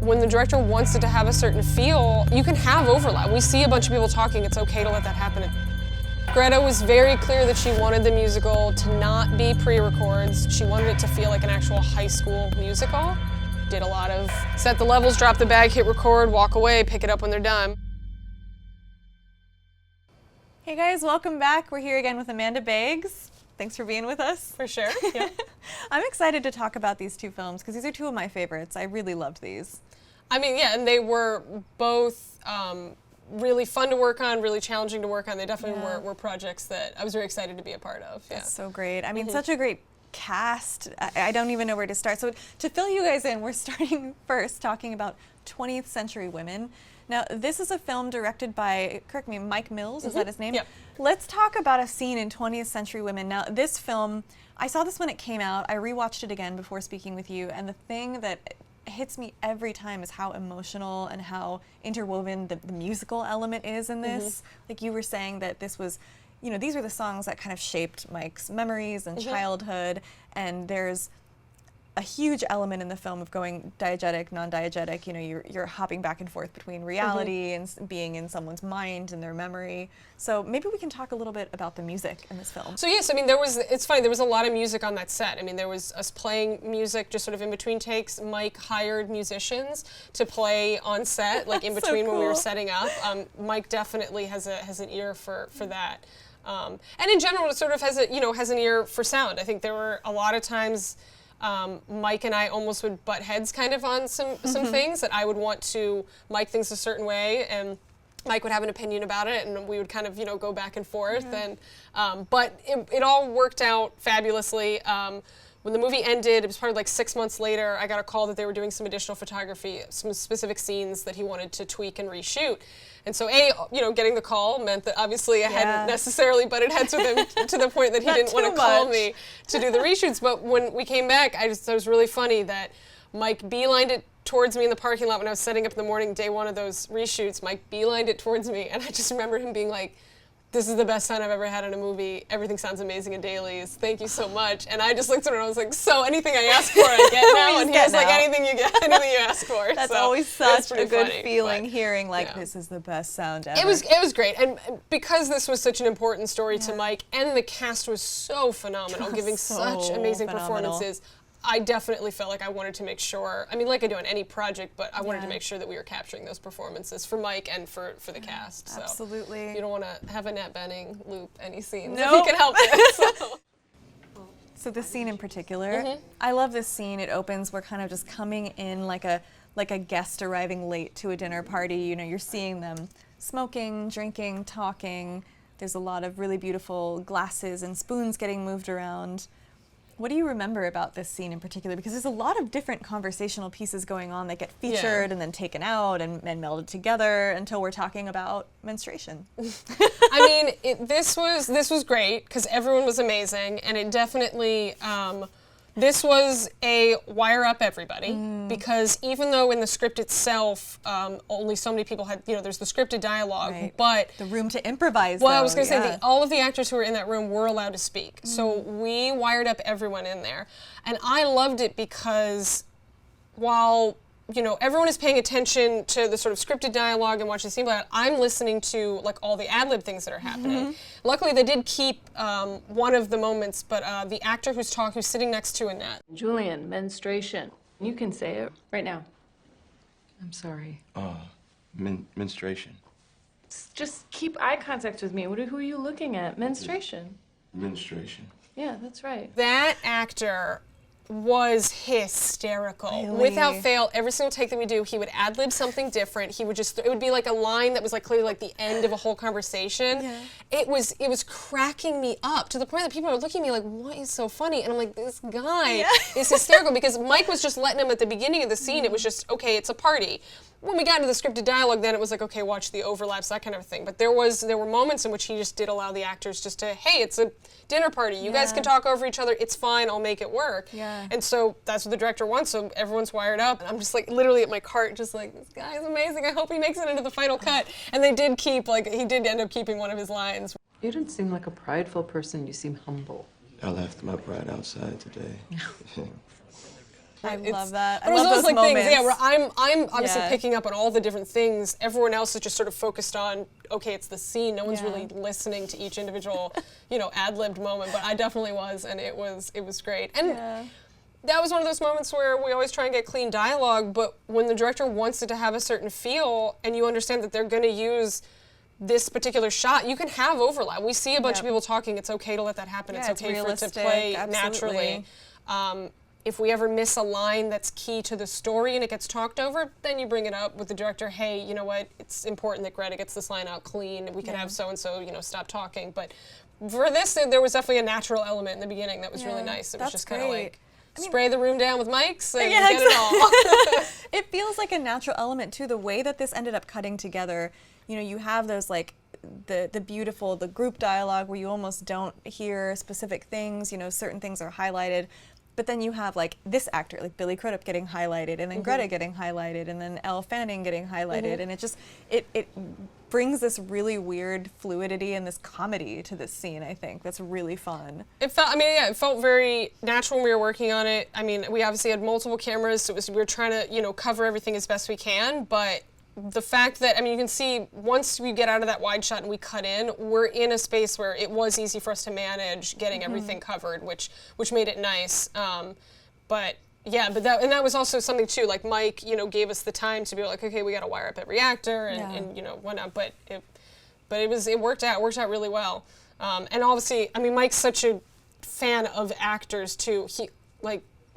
When the director wants it to have a certain feel, you can have overlap. We see a bunch of people talking, it's okay to let that happen. Greta was very clear that she wanted the musical to not be pre-records. She wanted it to feel like an actual high school musical. Did a lot of set the levels, drop the bag, hit record, walk away, pick it up when they're done. Hey guys, welcome back. We're here again with Amanda Beggs. Thanks for being with us. For sure, yeah. I'm excited to talk about these two films because these are two of my favorites. I really loved these. I mean, yeah, and they were both really fun to work on, really challenging to work on. They definitely were projects that I was very excited to be a part of. That's so great. I mean, such a great cast. I don't even know where to start. So to fill you guys in, we're starting first talking about 20th Century Women. Now, this is a film directed by, correct me, Mike Mills, is that his name? Yep. Let's talk about a scene in 20th Century Women. Now, this film, I saw this when it came out. I rewatched it again before speaking with you, and the thing that hits me every time is how emotional and how interwoven the musical element is in this. Like you were saying that this was, you know, these were the songs that kind of shaped Mike's memories and childhood, and there's a huge element in the film of going diegetic, non-diegetic. You know, you're hopping back and forth between reality and being in someone's mind and their memory. So maybe we can talk a little bit about the music in this film. So yes, I mean, it's funny, there was a lot of music on that set. I mean, there was us playing music just sort of in between takes. Mike hired musicians to play on set, like in between when we were setting up. Mike definitely has an ear for that. And in general, it sort of has an ear for sound. I think there were a lot of times Mike and I almost would butt heads kind of on some things that I would want to mic things a certain way, and Mike would have an opinion about it, and we would kind of, go back and forth. And but it all worked out fabulously. When the movie ended, it was probably like 6 months later, I got a call that they were doing some additional photography, some specific scenes that he wanted to tweak and reshoot. And so getting the call meant that obviously I hadn't necessarily butted heads with him to the point that he didn't want to call me to do the reshoots. But when we came back, I thought it was really funny that Mike beelined it towards me in the parking lot when I was setting up in the morning, day one of those reshoots. Mike beelined it towards me, and I just remember him being like, "This is the best sound I've ever had in a movie. Everything sounds amazing in dailies. Thank you so much." And I just looked at him and I was like, "So anything I ask for, I get now?" And he was like, "Anything you get, anything you ask for." That's so always such a good funny, feeling, hearing like, this is the best sound ever. It was great, and because this was such an important story to Mike, and the cast was so phenomenal, giving such amazing performances. I definitely felt like I wanted to make sure, I mean, like I do on any project, but I wanted to make sure that we were capturing those performances for Mike and for the cast. So absolutely. You don't want to have Annette Bening loop any scenes if you can help it. So this scene in particular, I love this scene. It opens, we're kind of just coming in like a guest arriving late to a dinner party. You're seeing them smoking, drinking, talking. There's a lot of really beautiful glasses and spoons getting moved around. What do you remember about this scene in particular? Because there's a lot of different conversational pieces going on that get featured and then taken out and melded together until we're talking about menstruation. I mean, this was great because everyone was amazing, and it definitely, this was a wire up everybody, because even though in the script itself, only so many people had, there's the scripted dialogue, but the room to improvise. Well, I was going to say, all of the actors who were in that room were allowed to speak. So we wired up everyone in there. And I loved it because while everyone is paying attention to the sort of scripted dialogue and watching the scene, but I'm listening to like all the ad-lib things that are happening. Luckily, they did keep one of the moments, but the actor who's sitting next to Annette. Julian, menstruation. You can say it right now. I'm sorry. Menstruation. Just keep eye contact with me. Who are you looking at? Menstruation. Menstruation. Yeah, that's right. That actor was hysterical. Really? Without fail, every single take that we do, he would ad-lib something different. It would be like a line that was like clearly like the end of a whole conversation. It was cracking me up to the point that people were looking at me like, "What is so funny?" And I'm like, this guy is hysterical, because Mike was just letting him at the beginning of the scene. It was just, okay, it's a party. When we got into the scripted dialogue, then it was like, okay, watch the overlaps, that kind of thing. But there were moments in which he just did allow the actors just to, hey, it's a dinner party. You guys can talk over each other. It's fine. I'll make it work. And so that's what the director wants. So everyone's wired up. And I'm just like literally at my cart, just like, this guy is amazing. I hope he makes it into the final cut. And they did keep, he did end up keeping one of his lines. You don't seem like a prideful person. You seem humble. I left my pride outside today. I love that. But I it was love those those like things, yeah, moments. where I'm obviously Yeah. picking up on all the different things. Everyone else is just sort of focused on, okay, it's the scene. No one's Yeah. really listening to each individual, ad-libbed moment. But I definitely was, and it was great. And Yeah. that was one of those moments where we always try and get clean dialogue, but when the director wants it to have a certain feel, and you understand that they're going to use this particular shot, you can have overlap. We see a bunch of Yep. people talking. It's okay to let that happen. Yeah, it's it's okay for it to realistic, play absolutely. naturally. If we ever miss a line that's key to the story and it gets talked over, then you bring it up with the director. Hey, you know what? It's important that Greta gets this line out clean. We can have so-and-so, stop talking. But for this, there was definitely a natural element in the beginning that was really Yeah, nice. It was that's just kind of great. like, spray the room down with mics and Yeah, get it all. It feels like a natural element too. The way that this ended up cutting together, you have those like the beautiful, the group dialogue where you almost don't hear specific things, certain things are highlighted. But then you have like this actor, like Billy Crudup getting highlighted, and then Greta getting highlighted, and then Elle Fanning getting highlighted, and it just, it brings this really weird fluidity and this comedy to this scene, I think. That's really fun. It felt very natural when we were working on it. I mean, we obviously had multiple cameras, so we were trying to, cover everything as best we can, but the fact that, you can see once we get out of that wide shot and we cut in, we're in a space where it was easy for us to manage getting everything covered, which made it nice. But that was also something too, like Mike, gave us the time to be like, okay, we got to wire up every actor and whatnot, but it worked out really well. And obviously, Mike's such a fan of actors too.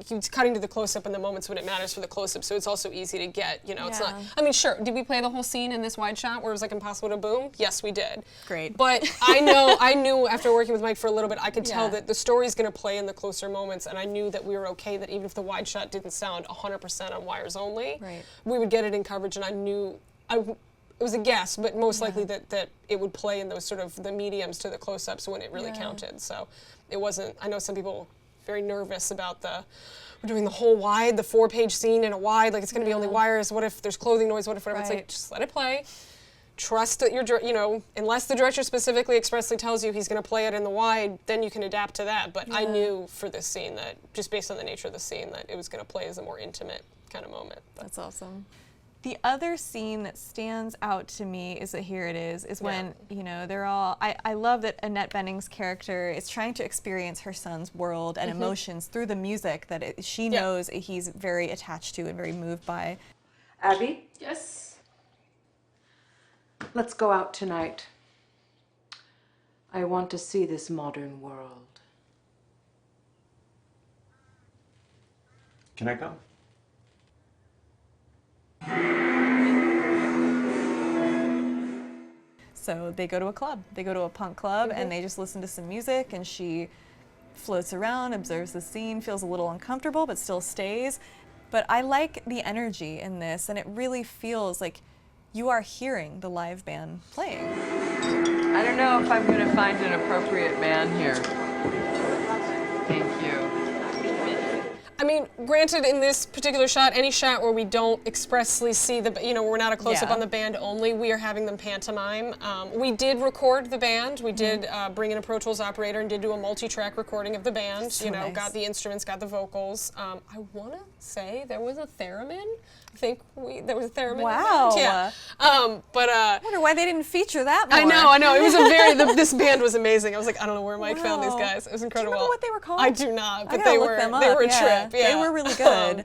He's cutting to the close-up in the moments when it matters for the close-up, so it's also easy to get, it's not, sure, did we play the whole scene in this wide shot where it was like impossible to boom? Yes, we did. Great. But I knew after working with Mike for a little bit, I could tell that the story's gonna play in the closer moments, and I knew that we were okay that even if the wide shot didn't sound 100% on wires only, Right. we would get it in coverage, and I knew, it was a guess, but most likely that it would play in those sort of the mediums to the close-ups when it really counted. So it wasn't, I know some people very nervous about we're doing the whole wide, the 4-page scene in a wide, like it's going to be only wires. What if there's clothing noise? What if whatever? It's like, just let it play. Trust that unless the director specifically expressly tells you he's going to play it in the wide, then you can adapt to that. But I knew for this scene that, just based on the nature of the scene, that it was going to play as a more intimate kind of moment. But. That's awesome. The other scene that stands out to me is that here it is when, they're all, I love that Annette Bening's character is trying to experience her son's world and emotions through the music that she knows he's very attached to and very moved by. Abby, Yes. let's go out tonight. I want to see this modern world. Can I go? So they go to a club. They go to a punk club and they just listen to some music, and she floats around, observes the scene, feels a little uncomfortable but still stays. But I like the energy in this, and it really feels like you are hearing the live band playing. I don't know if I'm going to find an appropriate man here. Thank you. Granted, in this particular shot, any shot where we don't expressly see we're not a close-up Yeah. on the band only, we are having them pantomime. We did record the band. We did bring in a Pro Tools operator and did do a multi-track recording of the band. So nice. Got the instruments, got the vocals. I want to say there was a theremin. I think there was a theremin. Wow. In the band. Yeah. I wonder why they didn't feature that more. I know. It was this band was amazing. I was like, I don't know where Mike found these Wow. guys. It was incredible. Do you remember what they were called? I do not, I but gotta they look were them they up, were a yeah. trip. Yeah. They were really good.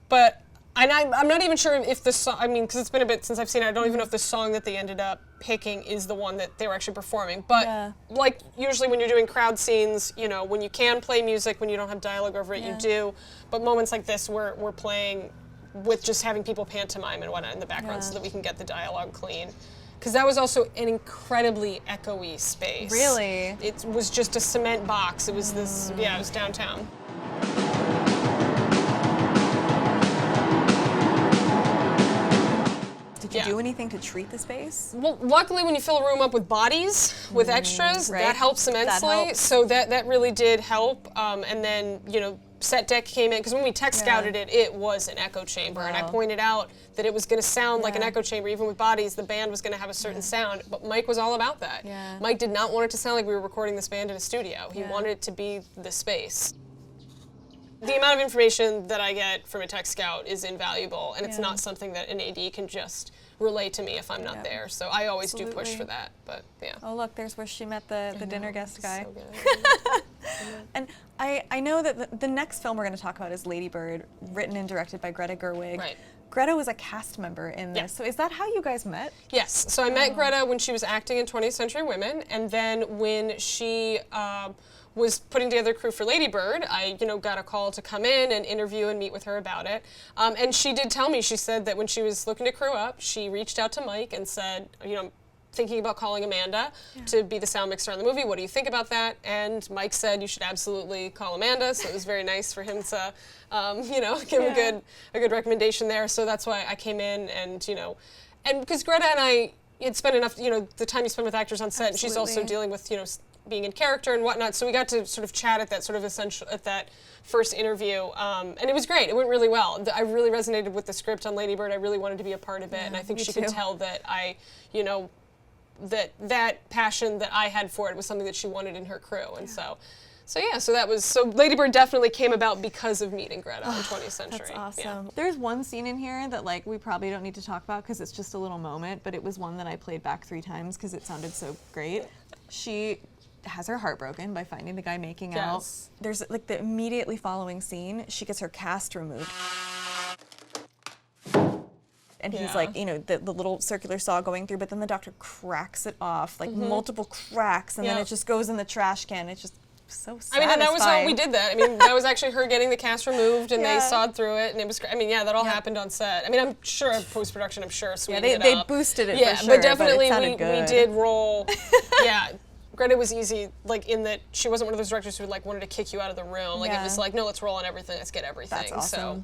But I'm not even sure if the song, because it's been a bit since I've seen it, I don't even know if the song that they ended up picking is the one that they were actually performing. But like usually when you're doing crowd scenes, when you can play music, when you don't have dialogue over it, you do. But moments like this, we're playing with just having people pantomime and whatnot in the background so that we can get the dialogue clean. Because that was also an incredibly echoey space. Really? It was just a cement box. It was it was downtown. Did you do anything to treat the space? Well, luckily when you fill a room up with bodies, with extras, right. that helps immensely. That helps. So that really did help. And then, set deck came in, because when we tech scouted it, it was an echo chamber. And I pointed out that it was going to sound like an echo chamber. Even with bodies, the band was going to have a certain sound. But Mike was all about that. Yeah. Mike did not want it to sound like we were recording this band in a studio. He wanted it to be the space. the amount of information that I get from a tech scout is invaluable, and it's Yeah. not something that an AD can just relay to me if I'm not there. So I always do push for that. But yeah. Oh look, there's where she met the dinner guest guy. So good. And I know that the next film we're going to talk about is Lady Bird, written and directed by Greta Gerwig. Right. Greta was a cast member in this. Yeah. So is that how you guys met? Yes. So I met Greta when she was acting in 20th Century Women, and then when she was putting together a crew for Lady Bird, I got a call to come in and interview and meet with her about it. And she did tell me, she said that when she was looking to crew up, she reached out to Mike and said, thinking about calling Amanda to be the sound mixer on the movie. What do you think about that? And Mike said you should absolutely call Amanda. So it was very nice for him to, give a good recommendation there. So that's why I came in, and and because Greta and I had spent enough, the time you spend with actors on set, and she's also dealing with being in character and whatnot. So we got to sort of chat at that sort of at that first interview, and it was great. It went really well. I really resonated with the script on Lady Bird. I really wanted to be a part of it, and I think she could tell that I, that passion that I had for it was something that she wanted in her crew, and so Lady Bird definitely came about because of meeting Greta in 20th Century. That's awesome. Yeah. There's one scene in here that we probably don't need to talk about because it's just a little moment, but it was one that I played back 3 times because it sounded so great. She has her heart broken by finding the guy making out. There's the immediately following scene, she gets her cast removed. And he's the little circular saw going through, but then the doctor cracks it off, multiple cracks, and then it just goes in the trash can. It's just so satisfying. I mean, and that was how we did that. I mean, that was actually her getting the cast removed, and they sawed through it, and it was great. I mean, that all happened on set. I mean, I'm sure post-production, sweetened it up. They boosted it for sure, but definitely but it sounded we did roll, Greta was easy, in that she wasn't one of those directors who wanted to kick you out of the room. It was no, let's roll on everything, let's get everything. That's awesome. So.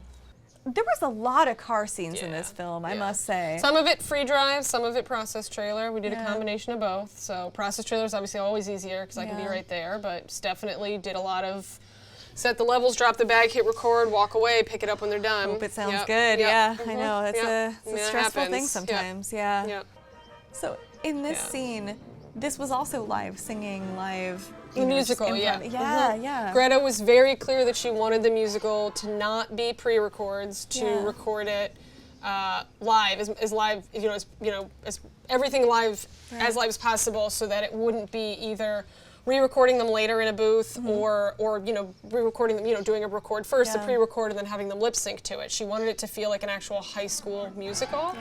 There was a lot of car scenes in this film, I must say. Some of it free drive, some of it process trailer. We did a combination of both. So process trailer is obviously always easier because I can be right there, but definitely did a lot of set the levels, drop the bag, hit record, walk away, pick it up when they're done. Hope it sounds good. Yeah, I know. It's a stressful thing sometimes. Yeah. So in this scene, this was also live singing, live. The musical, yeah. Greta was very clear that she wanted the musical to not be pre-records, to record it live, as live, as everything live, as live as possible, so that it wouldn't be either re-recording them later in a booth or re-recording them, doing a record first, a pre-record, and then having them lip sync to it. She wanted it to feel like an actual high school musical.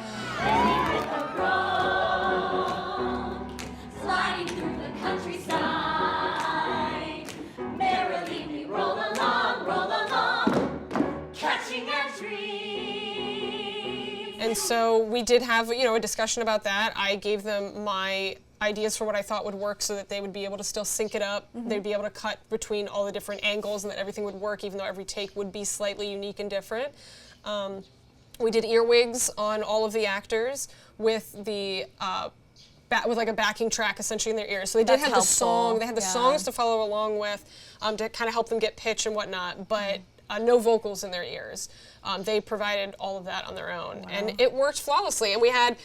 Sliding through the countryside, merrily we roll along, catching our dreams. And so we did have, a discussion about that. I gave them my ideas for what I thought would work so that they would be able to still sync it up. They'd be able to cut between all the different angles and that everything would work, even though every take would be slightly unique and different. We did earwigs on all of the actors with the with a backing track essentially in their ears. So they did have the song. They had the songs to follow along with to kind of help them get pitch and whatnot, but no vocals in their ears. They provided all of that on their own, and it worked flawlessly. And we had,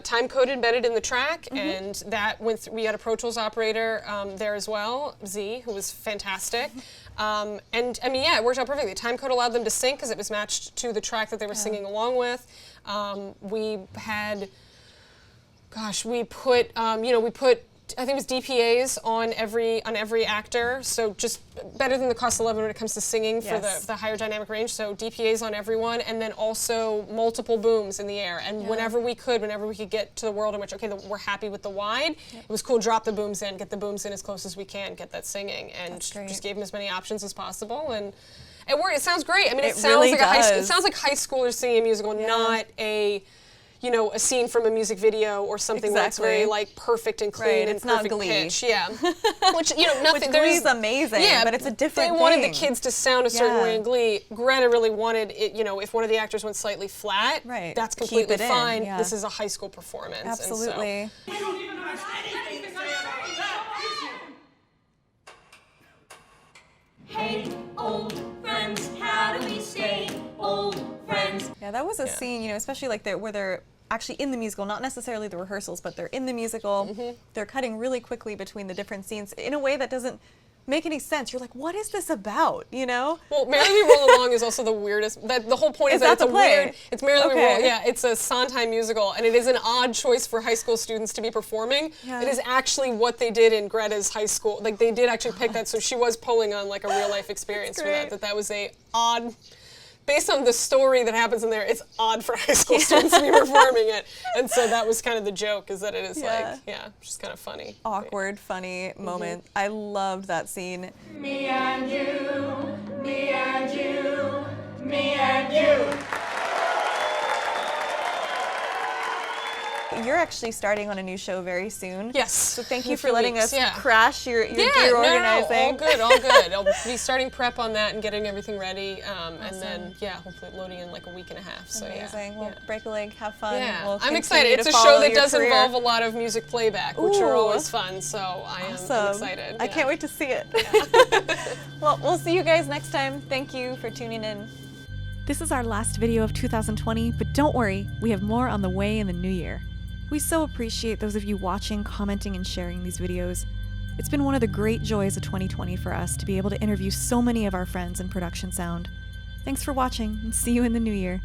time code embedded in the track, and that went. We had a Pro Tools operator there as well, Z, who was fantastic. And I mean, it worked out perfectly. The time code allowed them to sync because it was matched to the track that they were singing along with. We had. Gosh, we put, I think it was DPAs on every actor, so just better than the cost of 11 when it comes to singing for the higher dynamic range, so DPAs on everyone, and then also multiple booms in the air, and whenever we could get to the world in which, we're happy with the wide, it was cool, drop the booms in, get the booms in as close as we can, get that singing, and just gave them as many options as possible, and it worked. It sounds great. I mean, it sounds really like it sounds like high schoolers singing a musical, not a a scene from a music video or something that's very perfect and clean and perfect pitch. Yeah. Which nothing. Glee's amazing. Yeah, but it's a different They wanted the kids to sound a certain way in Glee. Greta really wanted it. If one of the actors went slightly flat, that's completely fine. This is a high school performance. Absolutely. I don't even understand anything. Hey, old friends, how do we stay old friends? Yeah, that was a scene, especially where they're actually in the musical, not necessarily the rehearsals, but they're in the musical. They're cutting really quickly between the different scenes in a way that doesn't make any sense. You're like, what is this about? You know? Well, Merrily We Roll Along is also the weirdest. The whole point is that it's the a play? weird. It's Merrily We Okay. Roll. Yeah, it's a Sondheim musical, and it is an odd choice for high school students to be performing. Yeah. It is actually what they did in Greta's high school. Like they did actually pick that, so she was pulling on like a real life experience for great. that. That was a odd. Based on the story that happens in there, it's odd for high school students to be performing it, and so that was kind of the joke, is that it is like, just kind of funny. Awkward, funny moment. I loved that scene. Me and you, me and you, me and you. You're actually starting on a new show very soon. Yes. So thank in you a for few letting weeks, us crash your gear no, organizing. all good, all good. I'll be starting prep on that and getting everything ready, and then hopefully loading in like a week and a half. So Amazing. yeah. Well, break a leg, have fun. Yeah, We'll I'm continue excited. to It's a follow show that your does career. involve a lot of music playback, which are Ooh. always fun. So I'm excited. I can't wait to see it. Well, we'll see you guys next time. Thank you for tuning in. This is our last video of 2020, but don't worry, we have more on the way in the new year. We so appreciate those of you watching, commenting, and sharing these videos. It's been one of the great joys of 2020 for us to be able to interview so many of our friends in production sound. Thanks for watching, and see you in the new year.